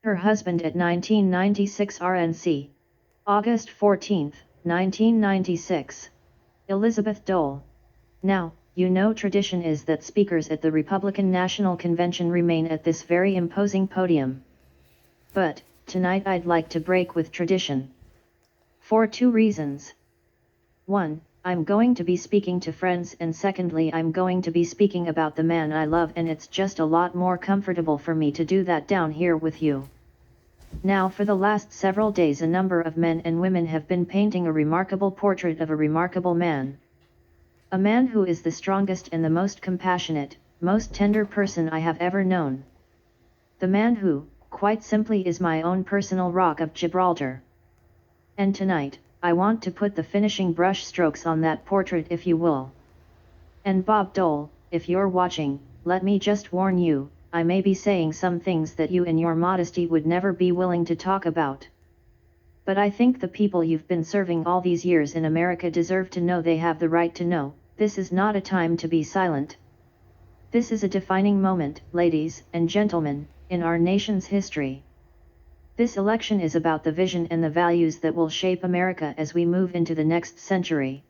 Her husband at 1996 RNC. August 14, 1996. Elizabeth Dole. Now, you know tradition is that speakers at the Republican National Convention remain at this very imposing podium. But, tonight I'd like to break with tradition. For two reasons. 1. I'm going to be speaking to friends, and secondly I'm going to be speaking about the man I love, and it's just a lot more comfortable for me to do that down here with you. Now for the last several days a number of men and women have been painting a remarkable portrait of a remarkable man. A man who is the strongest and the most compassionate, most tender person I have ever known. The man who, quite simply, is my own personal Rock of Gibraltar. And tonight, I want to put the finishing brush strokes on that portrait, if you will. And Bob Dole, if you're watching, let me just warn you, I may be saying some things that you in your modesty would never be willing to talk about. But I think the people you've been serving all these years in America deserve to know they have the right to know. This is not a time to be silent. This is a defining moment, ladies and gentlemen, in our nation's history. This election is about the vision and the values that will shape America as we move into the next century.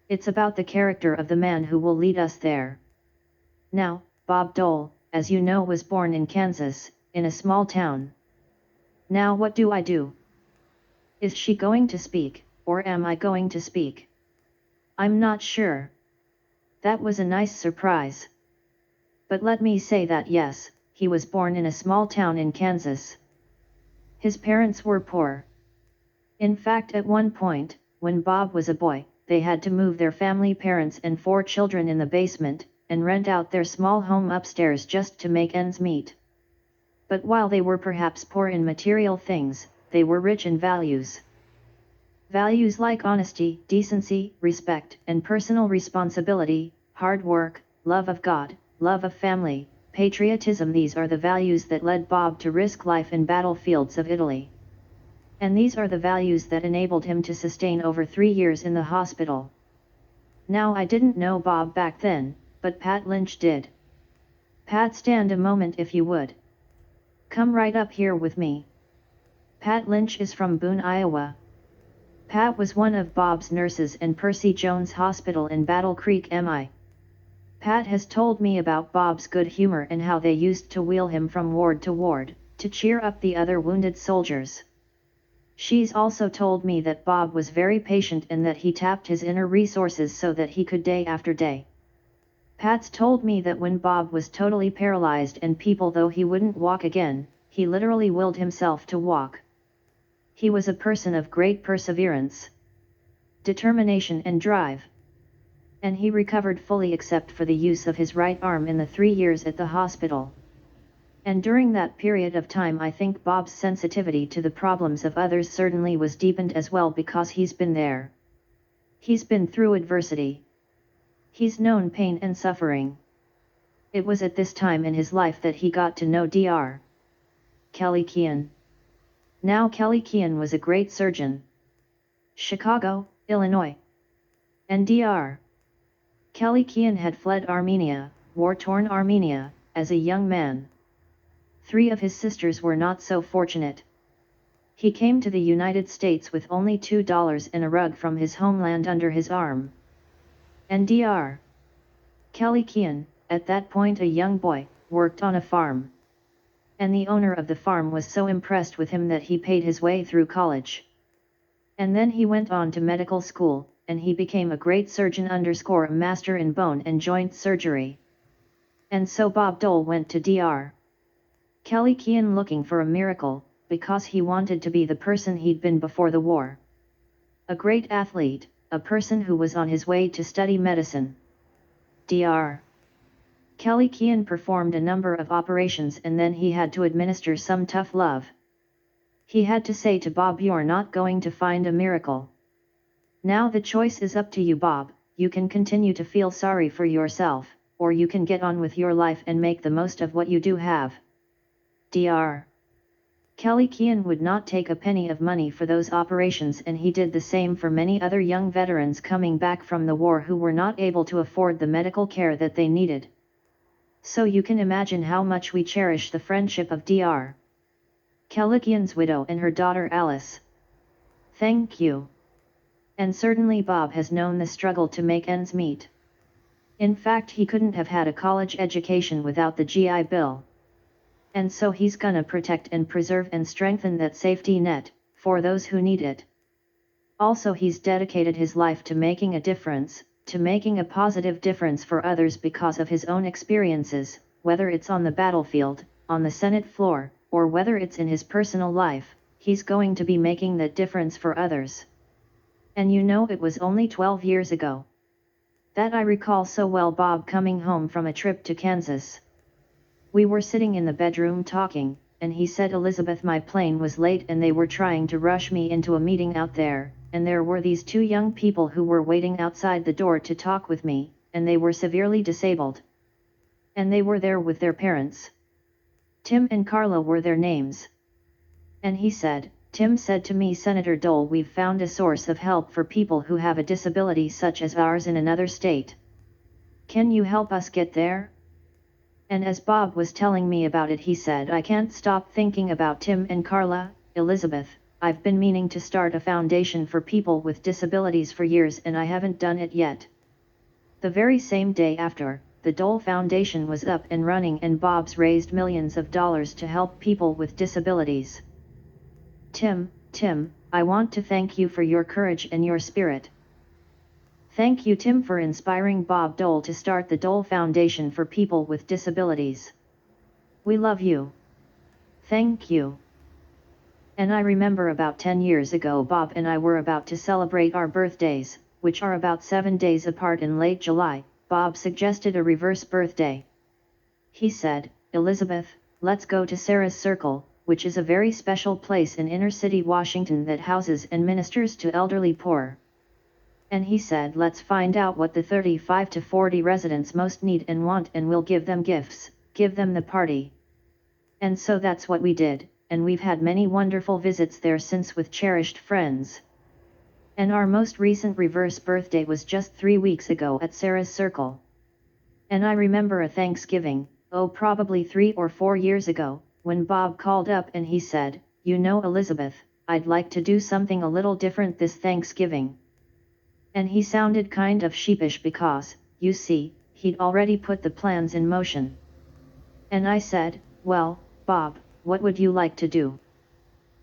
It's about the character of the man who will lead us there. Now, Bob Dole, as you know, was born in Kansas, in a small town. Now what do I do? Is she going to speak, or am I going to speak? I'm not sure. That was a nice surprise. But let me say that yes, he was born in a small town in Kansas. His parents were poor. In fact, at one point, when Bob was a boy, they had to move their family, parents and 4 children, in the basement, and rent out their small home upstairs just to make ends meet. But while they were perhaps poor in material things, they were rich in values. Values like honesty, decency, respect, and personal responsibility, hard work, love of God, love of family, patriotism. These are the values that led Bob to risk life in battlefields of Italy. And these are the values that enabled him to sustain over 3 years in the hospital. Now I didn't know Bob back then, but Pat Lynch did. Pat, stand a moment if you would. Come right up here with me. Pat Lynch is from Boone, Iowa. Pat was one of Bob's nurses in Percy Jones Hospital in Battle Creek, MI. Pat has told me about Bob's good humor and how they used to wheel him from ward to ward, to cheer up the other wounded soldiers. She's also told me that Bob was very patient and that he tapped his inner resources so that he could day after day. Pat's told me that when Bob was totally paralyzed and people though he wouldn't walk again, he literally willed himself to walk. He was a person of great perseverance, determination and drive. And he recovered fully except for the use of his right arm in the 3 years at the hospital. And during that period of time I think Bob's sensitivity to the problems of others certainly was deepened as well, because he's been there. He's been through adversity. He's known pain and suffering. It was at this time in his life that he got to know Dr. Kelly Kean. Now Kelly Kean was a great surgeon. Chicago, Illinois. And Dr. Kelly Kean had fled Armenia, war-torn Armenia, as a young man. 3 of his sisters were not so fortunate. He came to the United States with only $2 and a rug from his homeland under his arm. And Dr. Kelly Kean, at that point a young boy, worked on a farm. And the owner of the farm was so impressed with him that he paid his way through college. And then he went on to medical school, and he became a great surgeon _ a master in bone and joint surgery. And so Bob Dole went to Dr. Kelly Kean looking for a miracle, because he wanted to be the person he'd been before the war. A great athlete, a person who was on his way to study medicine. Dr. Kelly Kean performed a number of operations and then he had to administer some tough love. He had to say to Bob, "You're not going to find a miracle. Now the choice is up to you, Bob. You can continue to feel sorry for yourself, or you can get on with your life and make the most of what you do have." Dr. Kelly Kean would not take a penny of money for those operations, and he did the same for many other young veterans coming back from the war who were not able to afford the medical care that they needed. So you can imagine how much we cherish the friendship of Dr. Kalikian's widow and her daughter Alice. Thank you. And certainly Bob has known the struggle to make ends meet. In fact, he couldn't have had a college education without the GI Bill. And so he's gonna protect and preserve and strengthen that safety net, for those who need it. Also, he's dedicated his life to making a difference, to making a positive difference for others because of his own experiences, whether it's on the battlefield, on the Senate floor, or whether it's in his personal life, he's going to be making that difference for others. And you know, it was only 12 years ago that I recall so well, Bob coming home from a trip to Kansas. We were sitting in the bedroom talking, and he said, "Elizabeth, my plane was late and they were trying to rush me into a meeting out there, and there were these two young people who were waiting outside the door to talk with me, and they were severely disabled. And they were there with their parents. Tim and Carla were their names. And he said, Tim said to me, Senator Dole, we've found a source of help for people who have a disability such as ours in another state. Can you help us get there?" And as Bob was telling me about it, he said, "I can't stop thinking about Tim and Carla, Elizabeth. I've been meaning to start a foundation for people with disabilities for years and I haven't done it yet." The very same day after, the Dole Foundation was up and running and Bob's raised millions of dollars to help people with disabilities. Tim, I want to thank you for your courage and your spirit. Thank you, Tim, for inspiring Bob Dole to start the Dole Foundation for people with disabilities. We love you. Thank you. And I remember about 10 years ago, Bob and I were about to celebrate our birthdays, which are about 7 days apart in late July. Bob suggested a reverse birthday. He said, "Elizabeth, let's go to Sarah's Circle, which is a very special place in inner city Washington that houses and ministers to elderly poor." And he said, "Let's find out what the 35 to 40 residents most need and want, and we'll give them gifts, give them the party." And so that's what we did, and we've had many wonderful visits there since with cherished friends. And our most recent reverse birthday was just 3 weeks ago at Sarah's Circle. And I remember a Thanksgiving, probably 3 or 4 years ago, when Bob called up and he said, "You know, Elizabeth, I'd like to do something a little different this Thanksgiving." And he sounded kind of sheepish because, you see, he'd already put the plans in motion. And I said, "Well, Bob, what would you like to do?"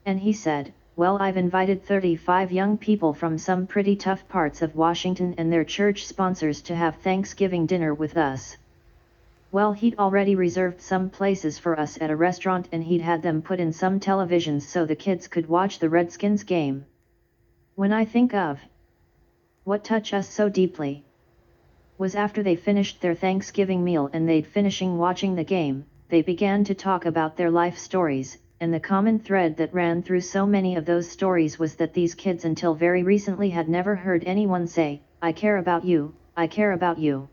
And he said, "Well, I've invited 35 young people from some pretty tough parts of Washington and their church sponsors to have Thanksgiving dinner with us." Well, he'd already reserved some places for us at a restaurant and he'd had them put in some televisions so the kids could watch the Redskins game. When I think of what touched us so deeply was after they finished their Thanksgiving meal and they'd finishing watching the game, they began to talk about their life stories, and the common thread that ran through so many of those stories was that these kids until very recently had never heard anyone say, "I care about you, I care about you."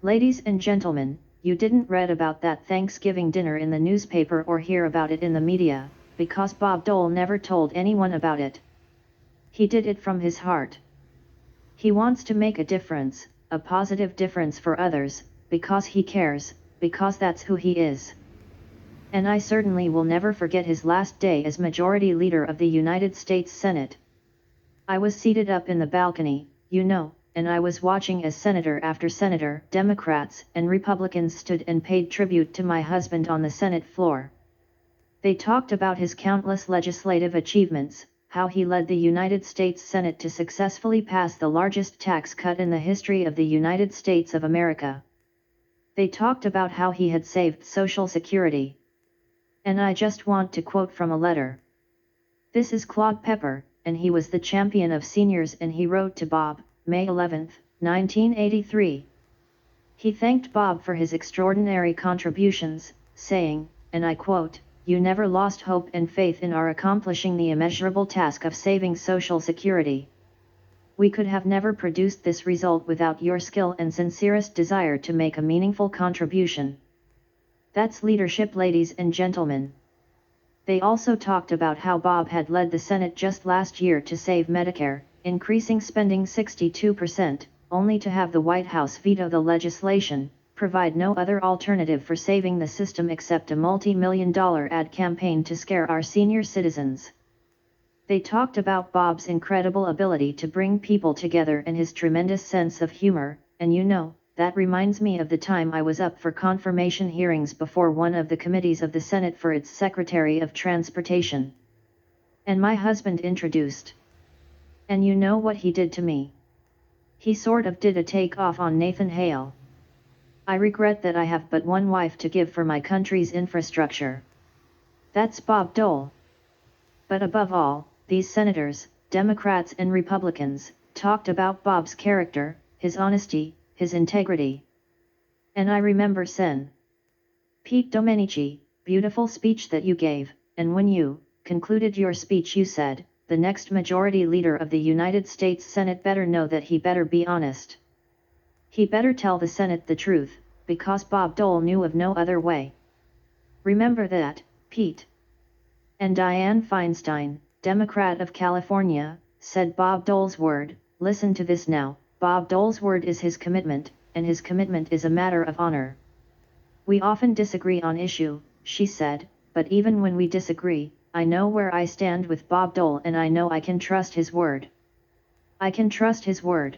Ladies and gentlemen, you didn't read about that Thanksgiving dinner in the newspaper or hear about it in the media, because Bob Dole never told anyone about it. He did it from his heart. He wants to make a difference, a positive difference for others, because he cares, because that's who he is. And I certainly will never forget his last day as Majority Leader of the United States Senate. I was seated up in the balcony, you know, and I was watching as senator after senator, Democrats and Republicans stood and paid tribute to my husband on the Senate floor. They talked about his countless legislative achievements, how he led the United States Senate to successfully pass the largest tax cut in the history of the United States of America. They talked about how he had saved Social Security. And I just want to quote from a letter. This is Claude Pepper, and he was the champion of seniors, and he wrote to Bob, May 11, 1983. He thanked Bob for his extraordinary contributions, saying, and I quote, "You never lost hope and faith in our accomplishing the immeasurable task of saving Social Security. We could have never produced this result without your skill and sincerest desire to make a meaningful contribution." That's leadership, ladies and gentlemen. They also talked about how Bob had led the Senate just last year to save Medicare, increasing spending 62%, only to have the White House veto the legislation, provide no other alternative for saving the system except a multi-million-dollar ad campaign to scare our senior citizens. They talked about Bob's incredible ability to bring people together and his tremendous sense of humor, and you know, that reminds me of the time I was up for confirmation hearings before one of the committees of the Senate for its Secretary of Transportation. And my husband introduced. And you know what he did to me? He sort of did a take-off on Nathan Hale. I regret that I have but one wife to give for my country's infrastructure. That's Bob Dole. But above all, these senators, Democrats and Republicans, talked about Bob's character, his honesty, his integrity. And I remember Sen. Pete Domenici, beautiful speech that you gave, and when you concluded your speech you said, the next majority leader of the United States Senate better know that he better be honest. He better tell the Senate the truth, because Bob Dole knew of no other way. Remember that, Pete. And Dianne Feinstein, Democrat of California, said Bob Dole's word. Listen to this now, Bob Dole's word is his commitment, and his commitment is a matter of honor. We often disagree on issue, she said, but even when we disagree, I know where I stand with Bob Dole and I know I can trust his word. I can trust his word.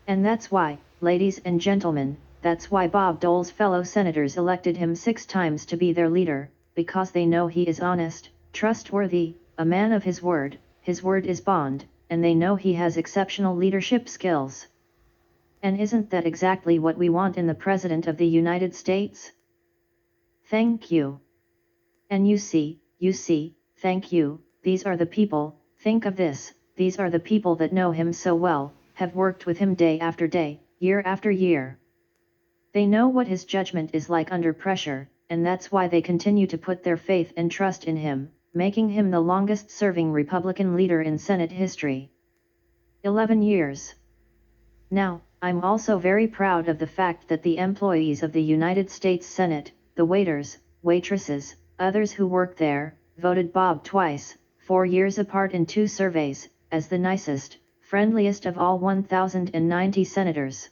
And that's why, ladies and gentlemen, that's why Bob Dole's fellow senators elected him 6 times to be their leader, because they know he is honest, trustworthy, a man of his word is bond, and they know he has exceptional leadership skills. And isn't that exactly what we want in the President of the United States? Thank you. And you see, thank you, these are the people, think of this, these are the people that know him so well, have worked with him day after day, year after year. They know what his judgment is like under pressure, and that's why they continue to put their faith and trust in him, making him the longest-serving Republican leader in Senate history. 11 years. Now, I'm also very proud of the fact that the employees of the United States Senate, the waiters, waitresses, others who work there, voted Bob twice, 4 years apart in 2 surveys, as the nicest, friendliest of all 1,090 senators.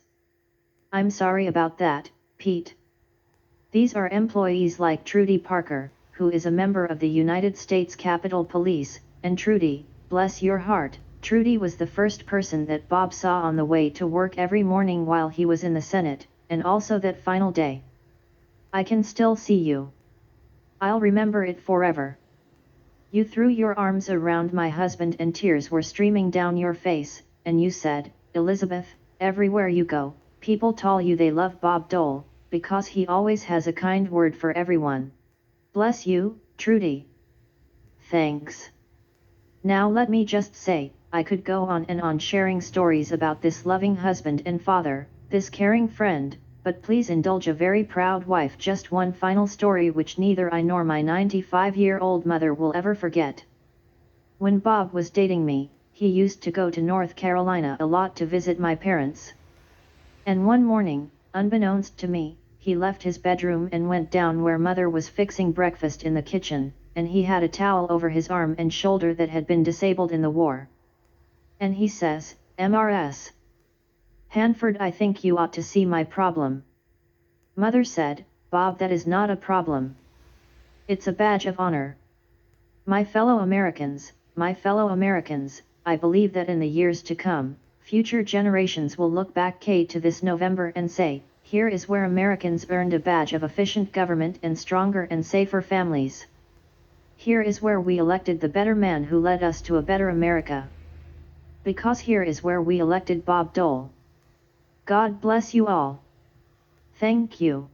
I'm sorry about that, Pete. These are employees like Trudy Parker, who is a member of the United States Capitol Police, and Trudy, bless your heart, Trudy was the first person that Bob saw on the way to work every morning while he was in the Senate, and also that final day. I can still see you. I'll remember it forever. You threw your arms around my husband and tears were streaming down your face, and you said, Elizabeth, everywhere you go, people tell you they love Bob Dole, because he always has a kind word for everyone. Bless you, Trudy. Thanks. Now let me just say, I could go on and on sharing stories about this loving husband and father, this caring friend, but please indulge a very proud wife. Just one final story which neither I nor my 95-year-old mother will ever forget. When Bob was dating me, he used to go to North Carolina a lot to visit my parents. And one morning, unbeknownst to me, he left his bedroom and went down where Mother was fixing breakfast in the kitchen, and he had a towel over his arm and shoulder that had been disabled in the war. And he says, "MRS. Hanford, I think you ought to see my problem." Mother said, "Bob, that is not a problem. It's a badge of honor." My fellow Americans, I believe that in the years to come, future generations will look back to this November and say, here is where Americans earned a badge of efficient government and stronger and safer families. Here is where we elected the better man who led us to a better America. Because here is where we elected Bob Dole. God bless you all. Thank you.